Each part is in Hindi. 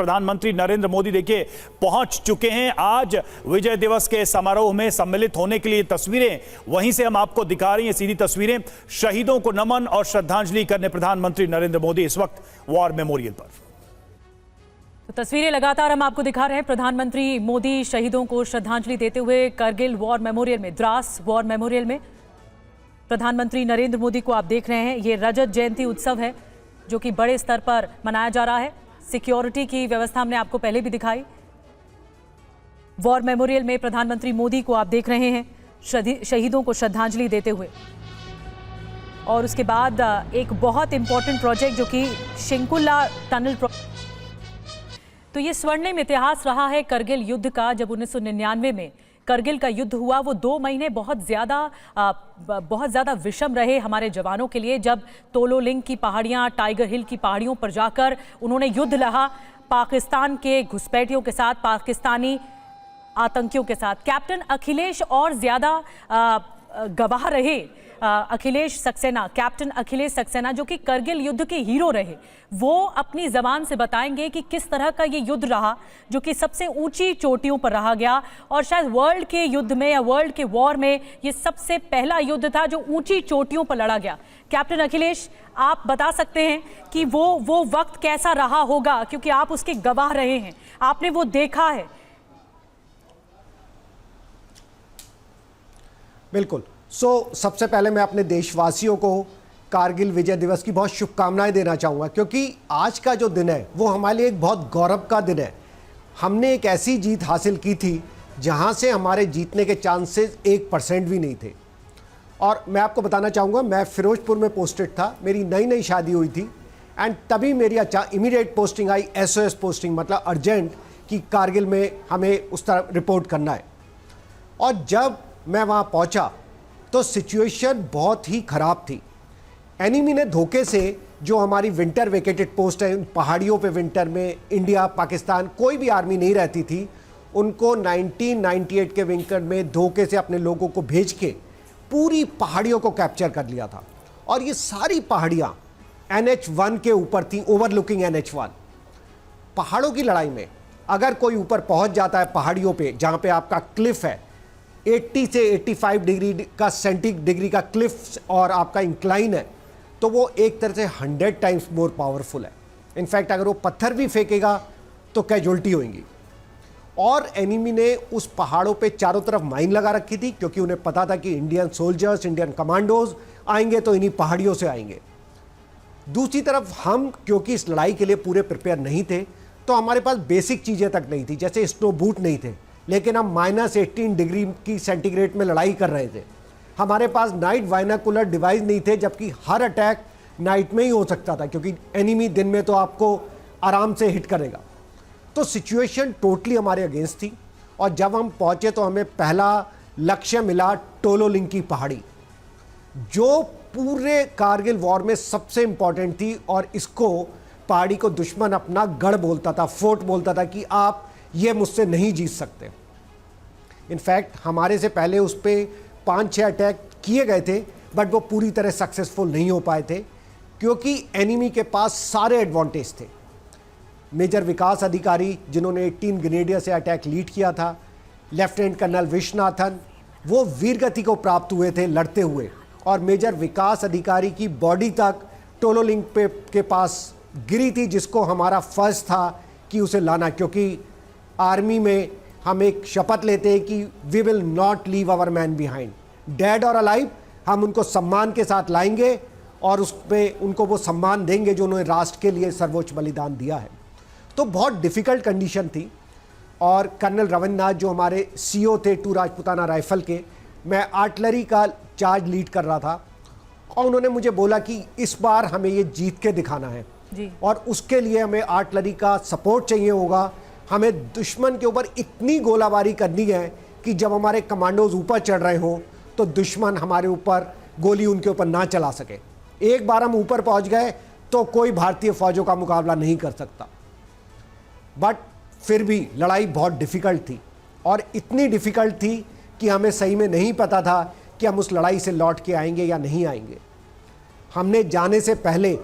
प्रधानमंत्री नरेंद्र मोदी देखिए पहुंच चुके हैं आज विजय दिवस के समारोह में सम्मिलित होने के लिए। तस्वीरें वहीं से हम आपको दिखा रही हैं, सीधी तस्वीरें। शहीदों को नमन और श्रद्धांजलि करने प्रधानमंत्री नरेंद्र मोदी इस वक्त वॉर मेमोरियल पर। तो तस्वीरें लगातार हम आपको दिखा रहे हैं। प्रधानमंत्री मोदी शहीदों को श्रद्धांजलि देते हुए करगिल वॉर मेमोरियल में, द्रास वॉर मेमोरियल में प्रधानमंत्री नरेंद्र मोदी को आप देख रहे हैं। ये रजत जयंती उत्सव है जो कि बड़े स्तर पर मनाया जा रहा है। सिक्योरिटी की व्यवस्था हमने आपको पहले भी दिखाई। वॉर मेमोरियल में प्रधानमंत्री मोदी को आप देख रहे हैं शहीदों को श्रद्धांजलि देते हुए। और उसके बाद एक बहुत इंपॉर्टेंट प्रोजेक्ट जो कि शिंकुला टनल तो ये स्वर्णिम इतिहास रहा है करगिल युद्ध का। जब 1999 में करगिल का युद्ध हुआ, वो 2 महीने बहुत ज़्यादा विषम रहे हमारे जवानों के लिए। जब तोलोलिंग की पहाड़ियाँ, टाइगर हिल की पहाड़ियों पर जाकर उन्होंने युद्ध लड़ा पाकिस्तान के घुसपैठियों के साथ, पाकिस्तानी आतंकियों के साथ। कैप्टन अखिलेश और ज़्यादा गवाह रहे। कैप्टन अखिलेश सक्सेना जो कि करगिल युद्ध के हीरो रहे, वो अपनी जबान से बताएंगे कि किस तरह का ये युद्ध रहा जो कि सबसे ऊंची चोटियों पर रहा गया। और शायद वर्ल्ड के युद्ध में या वर्ल्ड के वॉर में ये सबसे पहला युद्ध था जो ऊंची चोटियों पर लड़ा गया। कैप्टन अखिलेश, आप बता सकते हैं कि वो वक्त कैसा रहा होगा, क्योंकि आप उसके गवाह रहे हैं, आपने वो देखा है। बिल्कुल। सबसे पहले मैं अपने देशवासियों को कारगिल विजय दिवस की बहुत शुभकामनाएं देना चाहूँगा, क्योंकि आज का जो दिन है वो हमारे लिए एक बहुत गौरव का दिन है। हमने एक ऐसी जीत हासिल की थी जहाँ से हमारे जीतने के चांसेस 1% भी नहीं थे। और मैं आपको बताना चाहूँगा, मैं फिरोजपुर में पोस्टेड था, मेरी नई शादी हुई थी एंड तभी मेरी इमीडिएट पोस्टिंग आई, SOS पोस्टिंग, मतलब अर्जेंट, कि कारगिल में हमें उस तरह रिपोर्ट करना है। और जब मैं वहाँ पहुँचा तो सिचुएशन बहुत ही ख़राब थी। एनिमी ने धोखे से, जो हमारी विंटर वेकेटेड पोस्ट है, उन पहाड़ियों पे विंटर में इंडिया, पाकिस्तान, कोई भी आर्मी नहीं रहती थी, उनको 1998 के विंटर में धोखे से अपने लोगों को भेज के पूरी पहाड़ियों को कैप्चर कर लिया था। और ये सारी पहाड़ियाँ NH1 के ऊपर थी, ओवरलुकिंग NH1। पहाड़ों की लड़ाई में अगर कोई ऊपर पहुँच जाता है पहाड़ियों पर, जहाँ पर आपका क्लिफ है 80 से 85 डिग्री का क्लिफ और आपका इंक्लाइन है, तो वो एक तरह से 100 टाइम्स मोर पावरफुल है। इनफैक्ट अगर वो पत्थर भी फेंकेगा तो कैजुअल्टी होंगी। और एनिमी ने उस पहाड़ों पे चारों तरफ माइन लगा रखी थी, क्योंकि उन्हें पता था कि इंडियन सोल्जर्स, इंडियन कमांडोज आएंगे तो इन्हीं पहाड़ियों से आएंगे। दूसरी तरफ हम, क्योंकि इस लड़ाई के लिए पूरे प्रिपेयर नहीं थे, तो हमारे पास बेसिक चीज़ें तक नहीं थी, जैसे स्नो बूट नहीं थे, लेकिन हम -18 डिग्री की सेंटीग्रेड में लड़ाई कर रहे थे। हमारे पास नाइट बाइनोकुलर डिवाइस नहीं थे, जबकि हर अटैक नाइट में ही हो सकता था, क्योंकि एनिमी दिन में तो आपको आराम से हिट करेगा। तो सिचुएशन टोटली हमारे अगेंस्ट थी। और जब हम पहुंचे तो हमें पहला लक्ष्य मिला टोलोलिंग की पहाड़ी, जो पूरे कारगिल वॉर में सबसे इंपॉर्टेंट थी। और इसको पहाड़ी को दुश्मन अपना गढ़ बोलता था, फोर्ट बोलता था, कि आप ये मुझसे नहीं जीत सकते। इनफैक्ट हमारे से पहले उस पर 5-6 अटैक किए गए थे, बट वो पूरी तरह सक्सेसफुल नहीं हो पाए थे, क्योंकि एनिमी के पास सारे एडवांटेज थे। मेजर विकास अधिकारी, जिन्होंने 18 ग्रेनेडियर से अटैक लीड किया था, लेफ्टिनेंट कर्नल विश्वनाथन, वो वीरगति को प्राप्त हुए थे लड़ते हुए। और मेजर विकास अधिकारी की बॉडी तक टोलोलिंग के पास गिरी थी, जिसको हमारा फर्ज था कि उसे लाना, क्योंकि आर्मी में हम एक शपथ लेते हैं कि we will not leave our man behind, dead और अलाइव। हम उनको सम्मान के साथ लाएंगे और उस पर उनको वो सम्मान देंगे जो उन्होंने राष्ट्र के लिए सर्वोच्च बलिदान दिया है। तो बहुत डिफ़िकल्ट कंडीशन थी। और कर्नल रविन्द्रनाथ, जो हमारे CO थे 2 राजपुताना राइफल के, मैं आर्टिलरी का चार्ज लीड कर रहा था, और उन्होंने मुझे बोला कि इस बार हमें ये जीत के दिखाना है जी। और उसके लिए हमें आर्टिलरी का सपोर्ट चाहिए होगा। हमें दुश्मन के ऊपर इतनी गोलाबारी करनी है कि जब हमारे कमांडोज ऊपर चढ़ रहे हों तो दुश्मन हमारे ऊपर गोली उनके ऊपर ना चला सके। एक बार हम ऊपर पहुंच गए तो कोई भारतीय फौजों का मुकाबला नहीं कर सकता। बट फिर भी लड़ाई बहुत डिफ़िकल्ट थी, और इतनी डिफ़िकल्ट थी कि हमें सही में नहीं पता था कि हम उस लड़ाई से लौट के आएंगे या नहीं आएंगे। हमने जाने से पहले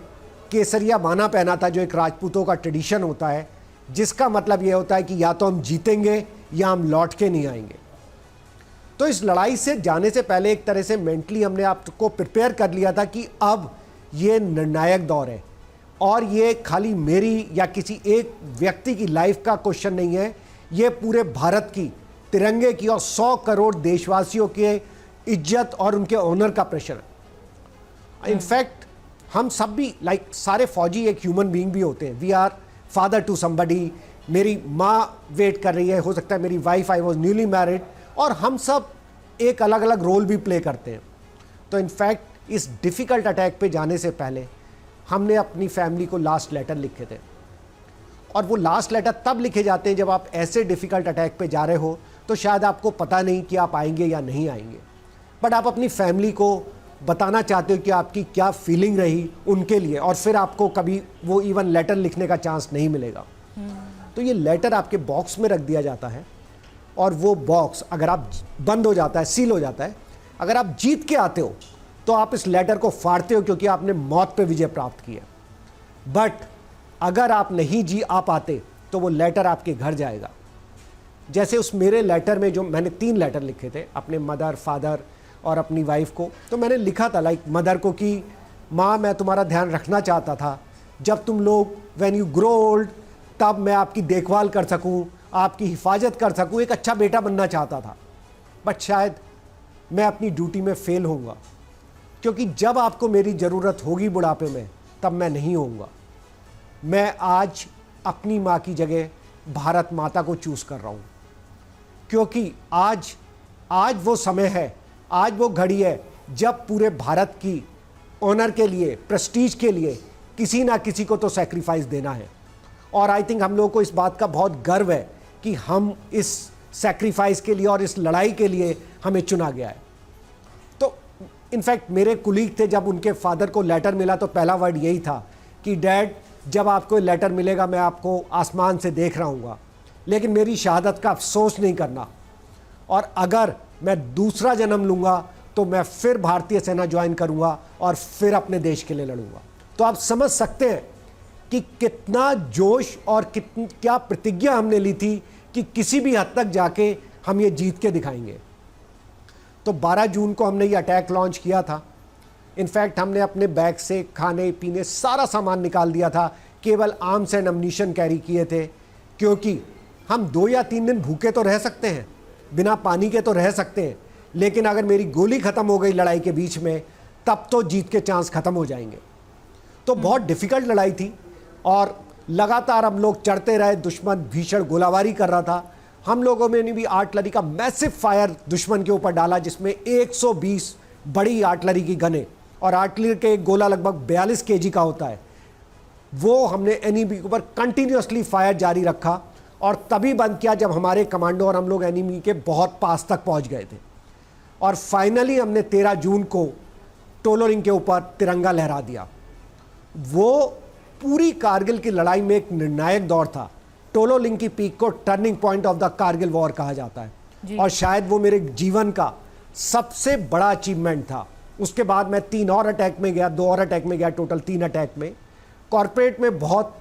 केसरिया बाना पहना था, जो एक राजपूतों का ट्रेडिशन होता है जिसका मतलब यह होता है कि या तो हम जीतेंगे या हम लौट के नहीं आएंगे। तो इस लड़ाई से जाने से पहले एक तरह से मेंटली हमने आपको प्रिपेयर कर लिया था कि अब ये निर्णायक दौर है और ये खाली मेरी या किसी एक व्यक्ति की लाइफ का क्वेश्चन नहीं है, ये पूरे भारत की, तिरंगे की और 100 करोड़ देशवासियों के इज्जत और उनके ऑनर का प्रेशर है। इनफैक्ट हम सब भी सारे फौजी एक ह्यूमन बीइंग भी होते हैं। We are father to somebody, मेरी माँ वेट कर रही है, हो सकता है मेरी wife, I was newly married, और हम सब एक अलग अलग रोल भी प्ले करते हैं। तो इनफैक्ट इस डिफ़िकल्ट अटैक पे जाने से पहले हमने अपनी फैमिली को लास्ट लेटर लिखे थे, और वो लास्ट लेटर तब लिखे जाते हैं जब आप ऐसे डिफ़िकल्ट अटैक पे जा रहे हो तो शायद आपको पता नहीं कि आप आएंगे या नहीं आएंगे, बट आप अपनी फैमिली को बताना चाहते हो कि आपकी क्या फीलिंग रही उनके लिए, और फिर आपको कभी वो इवन लेटर लिखने का चांस नहीं मिलेगा। तो ये लेटर आपके बॉक्स में रख दिया जाता है, और वो बॉक्स अगर आप बंद हो जाता है, सील हो जाता है, अगर आप जीत के आते हो तो आप इस लेटर को फाड़ते हो क्योंकि आपने मौत पे विजय प्राप्त किया। बट अगर आप नहीं जी आ पाते तो वो लेटर आपके घर जाएगा। जैसे उस मेरे लेटर में जो मैंने 3 लेटर लिखे थे अपने मदर, फादर और अपनी वाइफ को, तो मैंने लिखा था मदर को कि माँ, मैं तुम्हारा ध्यान रखना चाहता था, जब तुम लोग व्हेन यू ग्रो ओल्ड तब मैं आपकी देखभाल कर सकूं, आपकी हिफाजत कर सकूं, एक अच्छा बेटा बनना चाहता था, बट शायद मैं अपनी ड्यूटी में फेल होऊंगा, क्योंकि जब आपको मेरी ज़रूरत होगी बुढ़ापे में तब मैं नहीं होऊंगा। मैं आज अपनी माँ की जगह भारत माता को चूज़ कर रहा हूँ, क्योंकि आज वो समय है, आज वो घड़ी है जब पूरे भारत की ऑनर के लिए, प्रेस्टीज के लिए किसी ना किसी को तो सैक्रिफाइस देना है। और आई थिंक हम लोगों को इस बात का बहुत गर्व है कि हम इस सैक्रिफाइस के लिए और इस लड़ाई के लिए हमें चुना गया है। तो इनफैक्ट मेरे कुलीग थे, जब उनके फादर को लेटर मिला तो पहला वर्ड यही था कि डैड, जब आपको लेटर मिलेगा मैं आपको आसमान से देख रहा हूँगा, लेकिन मेरी शहादत का अफसोस नहीं करना, और अगर मैं दूसरा जन्म लूँगा तो मैं फिर भारतीय सेना ज्वाइन करूँगा और फिर अपने देश के लिए लड़ूंगा। तो आप समझ सकते हैं कि कितना जोश और क्या प्रतिज्ञा हमने ली थी कि किसी भी हद तक जाके हम ये जीत के दिखाएंगे। तो 12 जून को हमने ये अटैक लॉन्च किया था। इनफैक्ट हमने अपने बैग से खाने पीने सारा सामान निकाल दिया था, केवल आर्म्स एंड अम्युनिशन कैरी किए थे, क्योंकि हम 2 या 3 दिन भूखे तो रह सकते हैं, बिना पानी के तो रह सकते हैं, लेकिन अगर मेरी गोली ख़त्म हो गई लड़ाई के बीच में तब तो जीत के चांस ख़त्म हो जाएंगे। तो बहुत डिफ़िकल्ट लड़ाई थी, और लगातार हम लोग चढ़ते रहे, दुश्मन भीषण गोलाबारी कर रहा था। हम लोगों में भी आर्टिलरी का मैसिव फायर दुश्मन के ऊपर डाला, जिसमें 120 बड़ी आर्टिलरी की गनें, और आर्टिलरी के एक गोला लगभग 42 kg का होता है, वो हमने एनिमी के ऊपर कंटिन्यूसली फायर जारी रखा, और तभी बंद किया जब हमारे कमांडो और हम लोग एनिमी के बहुत पास तक पहुंच गए थे। और फाइनली हमने 13 जून को टोलोरिंग के ऊपर तिरंगा लहरा दिया। वो पूरी कारगिल की लड़ाई में एक निर्णायक दौर था। टोलोलिंग की पीक को turning point of the Kargil war कहा जाता है, और शायद वो मेरे जीवन का सबसे बड़ा अचीवमेंट था। उसके बाद मैं 3 और अटैक में गया, 2 और अटैक में गया, टोटल 3 अटैक में। कॉर्पोरेट में बहुत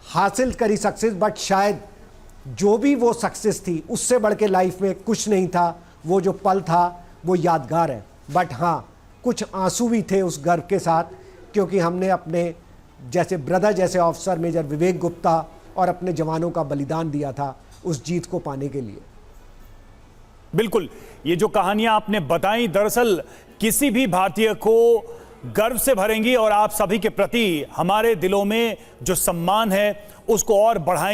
हासिल करी सक्सेस, बट शायद जो भी वो सक्सेस थी उससे बढ़ के लाइफ में कुछ नहीं था। वो जो पल था वो यादगार है, बट हाँ, कुछ आंसू भी थे उस गर्व के साथ, क्योंकि हमने अपने जैसे ब्रदर जैसे ऑफिसर मेजर विवेक गुप्ता और अपने जवानों का बलिदान दिया था उस जीत को पाने के लिए। बिल्कुल, ये जो कहानियां आपने बताई दरअसल किसी भी भारतीय को गर्व से भरेंगी, और आप सभी के प्रति हमारे दिलों में जो सम्मान है उसको और बढ़ाएंगी।